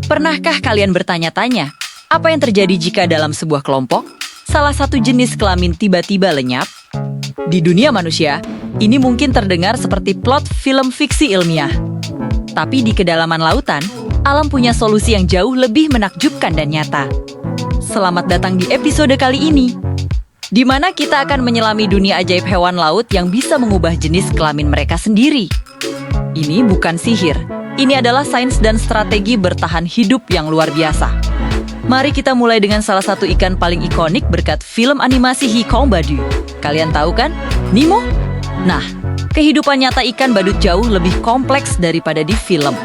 Pernahkah kalian bertanya-tanya, apa yang terjadi jika dalam sebuah kelompok, salah satu jenis kelamin tiba-tiba lenyap? Di dunia manusia, ini mungkin terdengar seperti plot film fiksi ilmiah. Tapi di kedalaman lautan, alam punya solusi yang jauh lebih menakjubkan dan nyata. Selamat datang di episode kali ini, di mana kita akan menyelami dunia ajaib hewan laut yang bisa mengubah jenis kelamin mereka sendiri. Ini bukan sihir, ini adalah sains dan strategi bertahan hidup yang luar biasa. Mari kita mulai dengan salah satu ikan paling ikonik berkat film animasi Hikom Badut. Kalian tahu kan? Nemo? Nah, kehidupan nyata ikan badut jauh lebih kompleks daripada di film.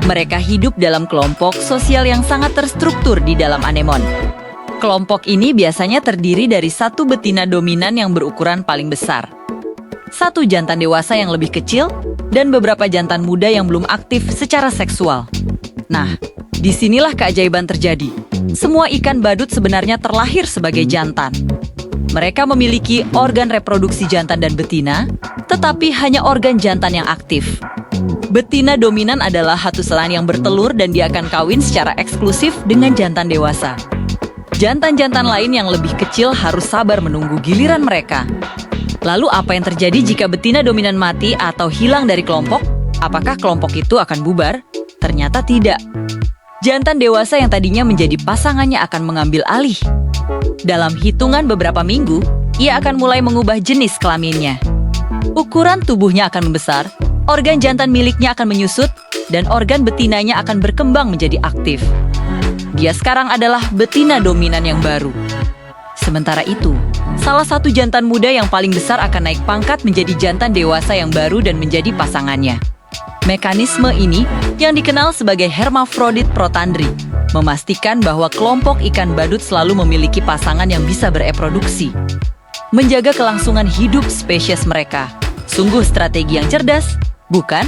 Mereka hidup dalam kelompok sosial yang sangat terstruktur di dalam anemon. Kelompok ini biasanya terdiri dari satu betina dominan yang berukuran paling besar, satu jantan dewasa yang lebih kecil, dan beberapa jantan muda yang belum aktif secara seksual. Nah, disinilah keajaiban terjadi. Semua ikan badut sebenarnya terlahir sebagai jantan. Mereka memiliki organ reproduksi jantan dan betina, tetapi hanya organ jantan yang aktif. Betina dominan adalah hatuselan yang bertelur dan dia akan kawin secara eksklusif dengan jantan dewasa. Jantan-jantan lain yang lebih kecil harus sabar menunggu giliran mereka. Lalu apa yang terjadi jika betina dominan mati atau hilang dari kelompok? Apakah kelompok itu akan bubar? Ternyata tidak. Jantan dewasa yang tadinya menjadi pasangannya akan mengambil alih. Dalam hitungan beberapa minggu, ia akan mulai mengubah jenis kelaminnya. Ukuran tubuhnya akan membesar, organ jantan miliknya akan menyusut, dan organ betinanya akan berkembang menjadi aktif. Dia sekarang adalah betina dominan yang baru. Sementara itu, salah satu jantan muda yang paling besar akan naik pangkat menjadi jantan dewasa yang baru dan menjadi pasangannya. Mekanisme ini, yang dikenal sebagai hermafrodit protandri, memastikan bahwa kelompok ikan badut selalu memiliki pasangan yang bisa bereproduksi. Menjaga kelangsungan hidup spesies mereka. Sungguh strategi yang cerdas, bukan?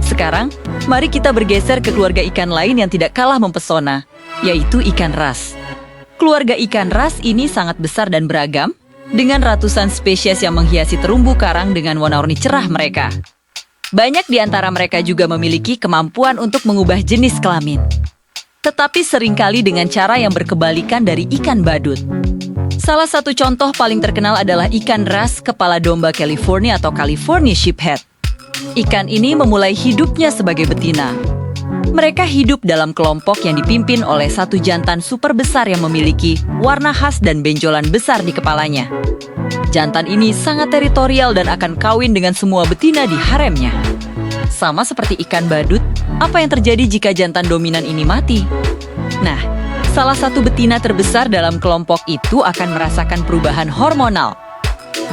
Sekarang, mari kita bergeser ke keluarga ikan lain yang tidak kalah mempesona, yaitu ikan ras. Keluarga ikan ras ini sangat besar dan beragam, dengan ratusan spesies yang menghiasi terumbu karang dengan warna-warni cerah mereka. Banyak di antara mereka juga memiliki kemampuan untuk mengubah jenis kelamin. Tetapi seringkali dengan cara yang berkebalikan dari ikan badut. Salah satu contoh paling terkenal adalah ikan ras kepala domba California atau California sheephead. Ikan ini memulai hidupnya sebagai betina. Mereka hidup dalam kelompok yang dipimpin oleh satu jantan super besar yang memiliki warna khas dan benjolan besar di kepalanya. Jantan ini sangat teritorial dan akan kawin dengan semua betina di haremnya. Sama seperti ikan badut, apa yang terjadi jika jantan dominan ini mati? Nah, salah satu betina terbesar dalam kelompok itu akan merasakan perubahan hormonal.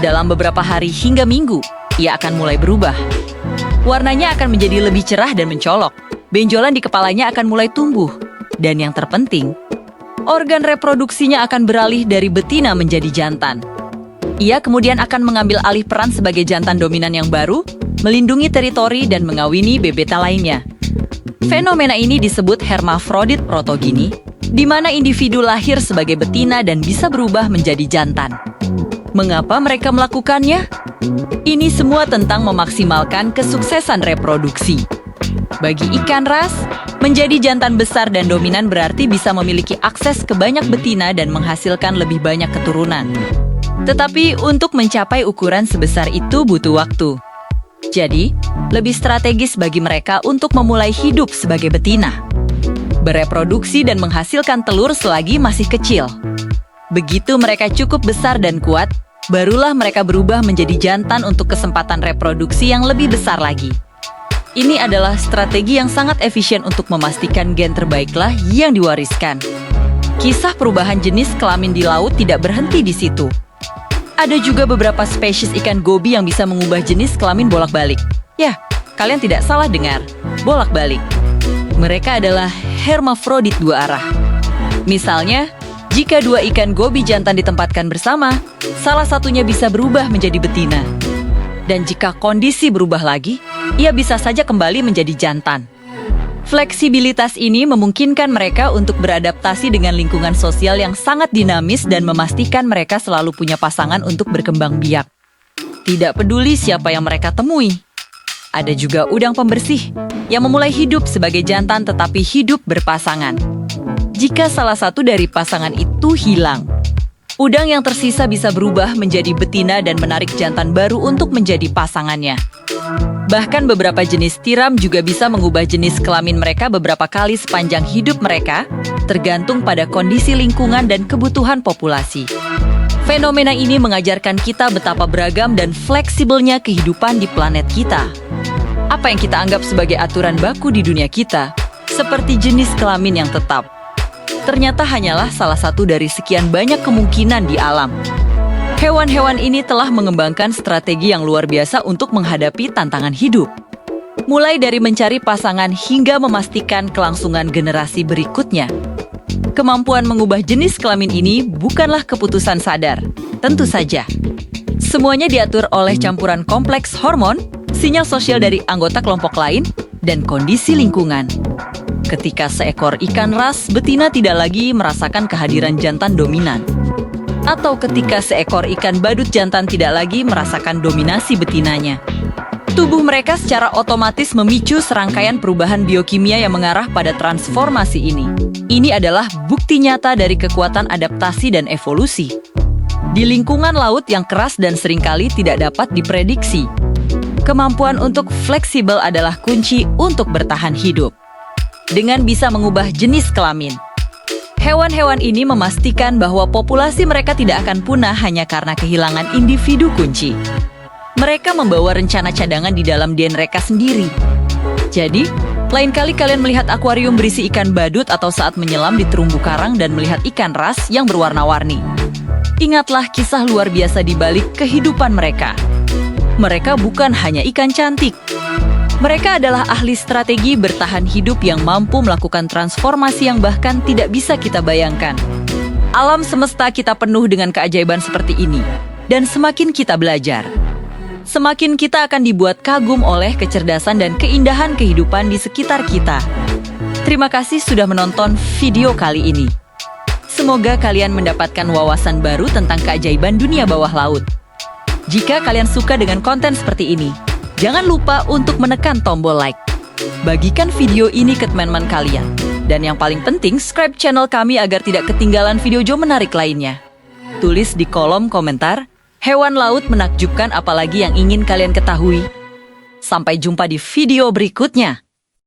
Dalam beberapa hari hingga minggu, ia akan mulai berubah. Warnanya akan menjadi lebih cerah dan mencolok. Benjolan di kepalanya akan mulai tumbuh. Dan yang terpenting, organ reproduksinya akan beralih dari betina menjadi jantan. Ia kemudian akan mengambil alih peran sebagai jantan dominan yang baru, melindungi teritori dan mengawini bebeta lainnya. Fenomena ini disebut hermafrodit protogini, di mana individu lahir sebagai betina dan bisa berubah menjadi jantan. Mengapa mereka melakukannya? Ini semua tentang memaksimalkan kesuksesan reproduksi. Bagi ikan ras, menjadi jantan besar dan dominan berarti bisa memiliki akses ke banyak betina dan menghasilkan lebih banyak keturunan. Tetapi untuk mencapai ukuran sebesar itu butuh waktu. Jadi, lebih strategis bagi mereka untuk memulai hidup sebagai betina. Bereproduksi dan menghasilkan telur selagi masih kecil. Begitu mereka cukup besar dan kuat, barulah mereka berubah menjadi jantan untuk kesempatan reproduksi yang lebih besar lagi. Ini adalah strategi yang sangat efisien untuk memastikan gen terbaiklah yang diwariskan. Kisah perubahan jenis kelamin di laut tidak berhenti di situ. Ada juga beberapa spesies ikan gobi yang bisa mengubah jenis kelamin bolak-balik. Ya, kalian tidak salah dengar, bolak-balik. Mereka adalah hermafrodit dua arah. Misalnya, jika dua ikan gobi jantan ditempatkan bersama, salah satunya bisa berubah menjadi betina. Dan jika kondisi berubah lagi, ia bisa saja kembali menjadi jantan. Fleksibilitas ini memungkinkan mereka untuk beradaptasi dengan lingkungan sosial yang sangat dinamis dan memastikan mereka selalu punya pasangan untuk berkembang biak. Tidak peduli siapa yang mereka temui. Ada juga udang pembersih yang memulai hidup sebagai jantan tetapi hidup berpasangan. Jika salah satu dari pasangan itu hilang, udang yang tersisa bisa berubah menjadi betina dan menarik jantan baru untuk menjadi pasangannya. Bahkan beberapa jenis tiram juga bisa mengubah jenis kelamin mereka beberapa kali sepanjang hidup mereka, tergantung pada kondisi lingkungan dan kebutuhan populasi. Fenomena ini mengajarkan kita betapa beragam dan fleksibelnya kehidupan di planet kita. Apa yang kita anggap sebagai aturan baku di dunia kita, seperti jenis kelamin yang tetap, ternyata hanyalah salah satu dari sekian banyak kemungkinan di alam. Hewan-hewan ini telah mengembangkan strategi yang luar biasa untuk menghadapi tantangan hidup. Mulai dari mencari pasangan hingga memastikan kelangsungan generasi berikutnya. Kemampuan mengubah jenis kelamin ini bukanlah keputusan sadar, tentu saja. Semuanya diatur oleh campuran kompleks hormon, sinyal sosial dari anggota kelompok lain, dan kondisi lingkungan. Ketika seekor ikan ras betina tidak lagi merasakan kehadiran jantan dominan, atau ketika seekor ikan badut jantan tidak lagi merasakan dominasi betinanya, tubuh mereka secara otomatis memicu serangkaian perubahan biokimia yang mengarah pada transformasi ini. Ini adalah bukti nyata dari kekuatan adaptasi dan evolusi. Di lingkungan laut yang keras dan seringkali tidak dapat diprediksi, kemampuan untuk fleksibel adalah kunci untuk bertahan hidup. Dengan bisa mengubah jenis kelamin, hewan-hewan ini memastikan bahwa populasi mereka tidak akan punah hanya karena kehilangan individu kunci. Mereka membawa rencana cadangan di dalam DNA mereka sendiri. Jadi, lain kali kalian melihat akuarium berisi ikan badut atau saat menyelam di terumbu karang dan melihat ikan ras yang berwarna-warni, ingatlah kisah luar biasa di balik kehidupan mereka. Mereka bukan hanya ikan cantik. Mereka adalah ahli strategi bertahan hidup yang mampu melakukan transformasi yang bahkan tidak bisa kita bayangkan. Alam semesta kita penuh dengan keajaiban seperti ini. Dan semakin kita belajar, semakin kita akan dibuat kagum oleh kecerdasan dan keindahan kehidupan di sekitar kita. Terima kasih sudah menonton video kali ini. Semoga kalian mendapatkan wawasan baru tentang keajaiban dunia bawah laut. Jika kalian suka dengan konten seperti ini, jangan lupa untuk menekan tombol like. Bagikan video ini ke teman-teman kalian. Dan yang paling penting, subscribe channel kami agar tidak ketinggalan video menarik lainnya. Tulis di kolom komentar, hewan laut menakjubkan apalagi yang ingin kalian ketahui. Sampai jumpa di video berikutnya.